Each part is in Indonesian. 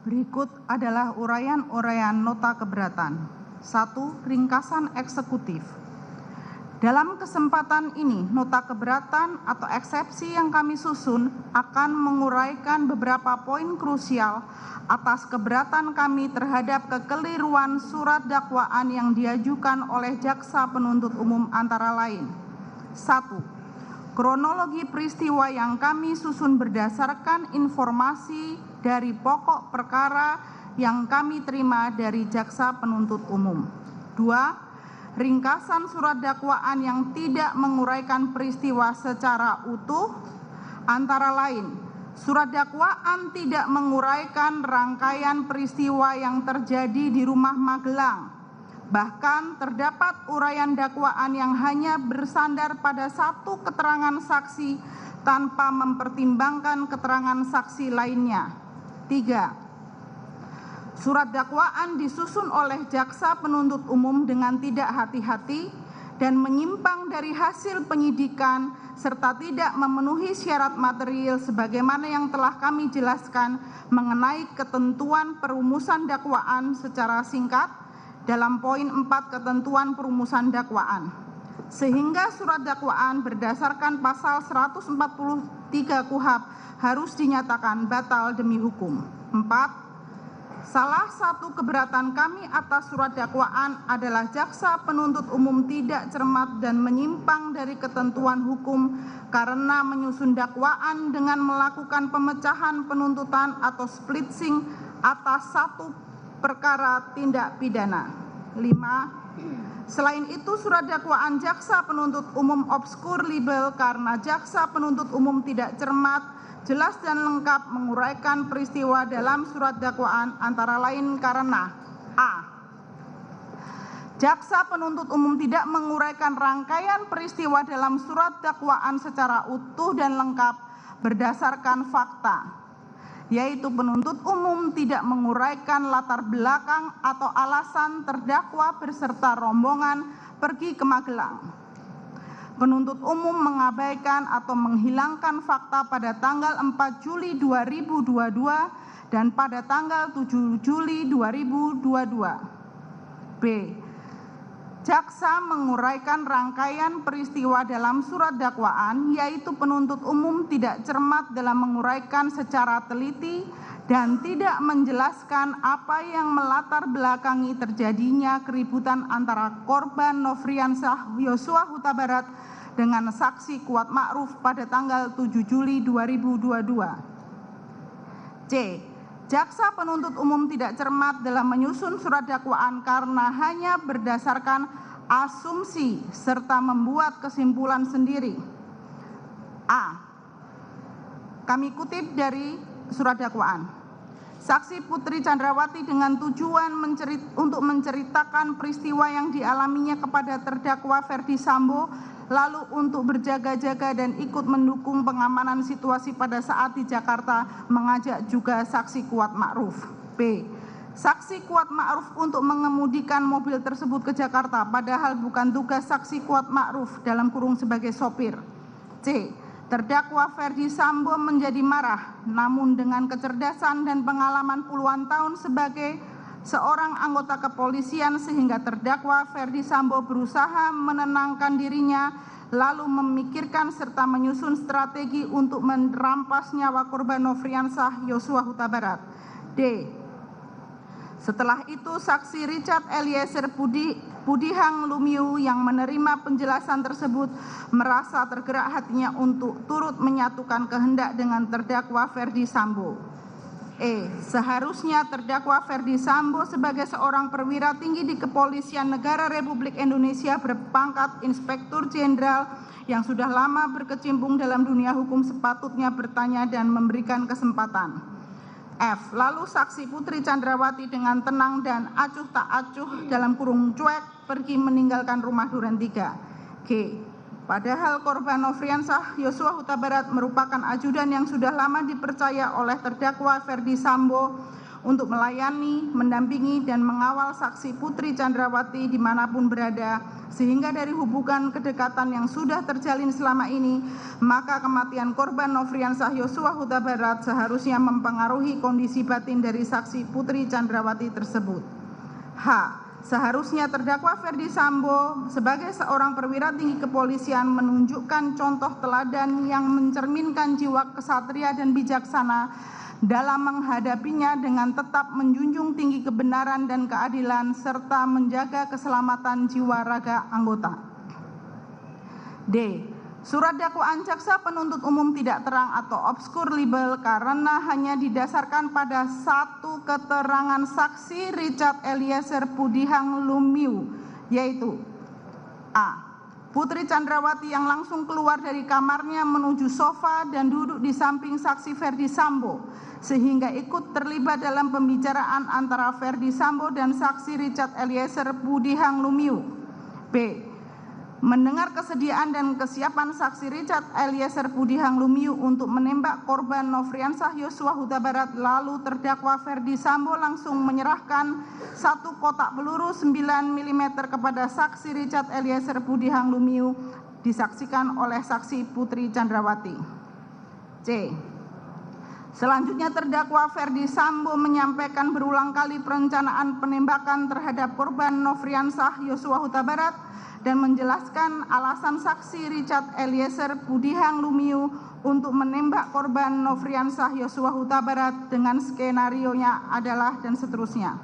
Berikut adalah uraian-uraian nota keberatan. 1. Ringkasan eksekutif. Dalam kesempatan ini, nota keberatan atau eksepsi yang kami susun akan menguraikan beberapa poin krusial atas keberatan kami terhadap kekeliruan surat dakwaan yang diajukan oleh jaksa penuntut umum antara lain. 1. Kronologi peristiwa yang kami susun berdasarkan informasi dari pokok perkara yang kami terima dari jaksa penuntut umum. 2. Ringkasan surat dakwaan yang tidak menguraikan peristiwa secara utuh, antara lain, surat dakwaan tidak menguraikan rangkaian peristiwa yang terjadi di Rumah Magelang. Bahkan terdapat uraian dakwaan yang hanya bersandar pada satu keterangan saksi tanpa mempertimbangkan keterangan saksi lainnya. 3. Surat dakwaan disusun oleh jaksa penuntut umum dengan tidak hati-hati dan menyimpang dari hasil penyidikan serta tidak memenuhi syarat material sebagaimana yang telah kami jelaskan mengenai ketentuan perumusan dakwaan secara singkat dalam poin 4 ketentuan perumusan dakwaan. Sehingga surat dakwaan berdasarkan pasal 143 KUHP harus dinyatakan batal demi hukum. 4. Salah satu keberatan kami atas surat dakwaan adalah jaksa penuntut umum tidak cermat dan menyimpang dari ketentuan hukum karena menyusun dakwaan dengan melakukan pemecahan penuntutan atau splitsing atas satu perkara tindak pidana. 5. Selain itu, surat dakwaan jaksa penuntut umum obskur libel karena jaksa penuntut umum tidak cermat, jelas dan lengkap menguraikan peristiwa dalam surat dakwaan antara lain karena a. Jaksa penuntut umum tidak menguraikan rangkaian peristiwa dalam surat dakwaan secara utuh dan lengkap berdasarkan fakta, yaitu penuntut umum tidak menguraikan latar belakang atau alasan terdakwa beserta rombongan pergi ke Magelang. Penuntut umum mengabaikan atau menghilangkan fakta pada tanggal 4 Juli 2022 dan pada tanggal 7 Juli 2022. B. Jaksa menguraikan rangkaian peristiwa dalam surat dakwaan, yaitu penuntut umum tidak cermat dalam menguraikan secara teliti dan tidak menjelaskan apa yang melatar belakangi terjadinya keributan antara korban Nofriansyah Yosua Huta Barat dengan saksi Kuat Ma'ruf pada tanggal 7 Juli 2022. C. Jaksa penuntut umum tidak cermat dalam menyusun surat dakwaan karena hanya berdasarkan asumsi serta membuat kesimpulan sendiri. A. Kami kutip dari surat dakwaan. Saksi Putri Chandrawati dengan tujuan untuk menceritakan peristiwa yang dialaminya kepada terdakwa Ferdi Sambo, lalu untuk berjaga-jaga dan ikut mendukung pengamanan situasi pada saat di Jakarta, mengajak juga saksi Kuat Ma'ruf. B. Saksi Kuat Ma'ruf untuk mengemudikan mobil tersebut ke Jakarta, padahal bukan tugas saksi Kuat Ma'ruf dalam kurung sebagai sopir. C. Terdakwa Ferdi Sambo menjadi marah, namun dengan kecerdasan dan pengalaman puluhan tahun sebagai seorang anggota kepolisian sehingga terdakwa Ferdi Sambo berusaha menenangkan dirinya, lalu memikirkan serta menyusun strategi untuk merampas nyawa korban Nofriansyah Yosua Huta Barat. D. Setelah itu, saksi Richard Eliezer Pudihang Lumiu yang menerima penjelasan tersebut merasa tergerak hatinya untuk turut menyatukan kehendak dengan terdakwa Ferdi Sambo. E. Seharusnya terdakwa Ferdi Sambo sebagai seorang perwira tinggi di Kepolisian Negara Republik Indonesia berpangkat Inspektur Jenderal yang sudah lama berkecimpung dalam dunia hukum sepatutnya bertanya dan memberikan kesempatan. F. Lalu saksi Putri Chandrawati dengan tenang dan acuh tak acuh dalam kurung cuek pergi meninggalkan rumah duren 3. G. Padahal korban Nofriansyah Yosua Huta Barat merupakan ajudan yang sudah lama dipercaya oleh terdakwa Ferdi Sambo untuk melayani, mendampingi, dan mengawal saksi Putri Chandrawati dimanapun berada, sehingga dari hubungan kedekatan yang sudah terjalin selama ini, maka kematian korban Nofriansah Yosua Huta Barat seharusnya mempengaruhi kondisi batin dari saksi Putri Chandrawati tersebut. H. Seharusnya terdakwa Ferdi Sambo sebagai seorang perwira tinggi kepolisian menunjukkan contoh teladan yang mencerminkan jiwa kesatria dan bijaksana dalam menghadapinya dengan tetap menjunjung tinggi kebenaran dan keadilan serta menjaga keselamatan jiwa raga anggota. D. Surat dakwaan jaksa penuntut umum tidak terang atau obskur libel karena hanya didasarkan pada satu keterangan saksi Richard Eliezer Pudihang Lumiu, yaitu A. Putri Chandrawati yang langsung keluar dari kamarnya menuju sofa dan duduk di samping saksi Ferdi Sambo, sehingga ikut terlibat dalam pembicaraan antara Ferdi Sambo dan saksi Richard Eliezer Pudihang Lumiu. B. Mendengar kesediaan dan kesiapan saksi Richard Eliezer Pudihang Lumiu untuk menembak korban Nofriansah Yosua Huta Barat, lalu terdakwa Ferdi Sambo langsung menyerahkan satu kotak peluru 9 mm kepada saksi Richard Eliezer Pudihang Lumiu, disaksikan oleh saksi Putri Chandrawati. C. Selanjutnya terdakwa Ferdi Sambo menyampaikan berulang kali perencanaan penembakan terhadap korban Nofriansah Yosua Huta Barat dan menjelaskan alasan saksi Richard Eliezer Pudihang Lumiu untuk menembak korban Nofriansah Yosua Huta Barat dengan skenarionya adalah dan seterusnya.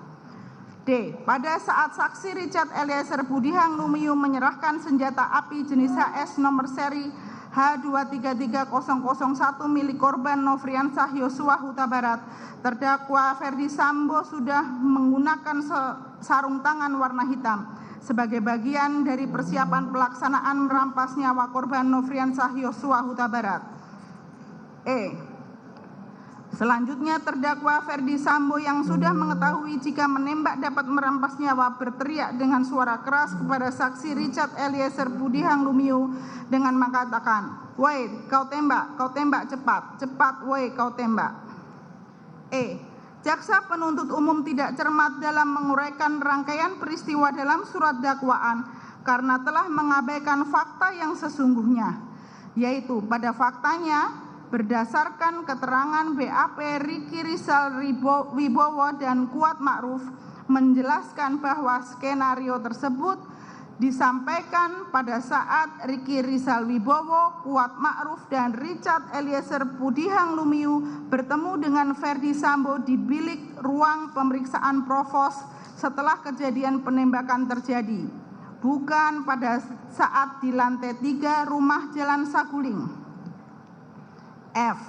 D. Pada saat saksi Richard Eliezer Pudihang Lumiu menyerahkan senjata api jenis HS nomor seri H233001 milik korban Nofriansah Yosua Huta Barat, terdakwa Ferdi Sambo sudah menggunakan sarung tangan warna hitam sebagai bagian dari persiapan pelaksanaan merampas nyawa korban Nofriansah Yosua Huta Barat. E. Selanjutnya terdakwa Ferdi Sambo yang sudah mengetahui jika menembak dapat merampas nyawa berteriak dengan suara keras kepada saksi Richard Eliezer Pudihang Lumiu dengan mengatakan, "Woi, kau tembak cepat, cepat, woi kau tembak." E. Jaksa penuntut umum tidak cermat dalam menguraikan rangkaian peristiwa dalam surat dakwaan karena telah mengabaikan fakta yang sesungguhnya, yaitu pada faktanya berdasarkan keterangan BAP Riki Rizal Wibowo dan Kuat Ma'ruf menjelaskan bahwa skenario tersebut disampaikan pada saat Riki Rizal Wibowo, Kuat Ma'ruf dan Richard Eliezer Pudihang Lumiu bertemu dengan Ferdi Sambo di bilik ruang pemeriksaan provos setelah kejadian penembakan terjadi, bukan pada saat di lantai 3 rumah Jalan Saguling. F.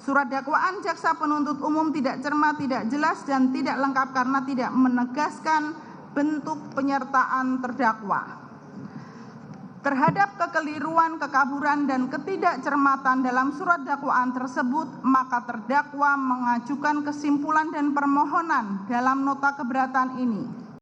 Surat dakwaan jaksa penuntut umum tidak cermat, tidak jelas dan tidak lengkap karena tidak menegaskan bentuk penyertaan terdakwa. Terhadap kekeliruan, kekaburan, dan ketidakcermatan dalam surat dakwaan tersebut, maka terdakwa mengajukan kesimpulan dan permohonan dalam nota keberatan ini.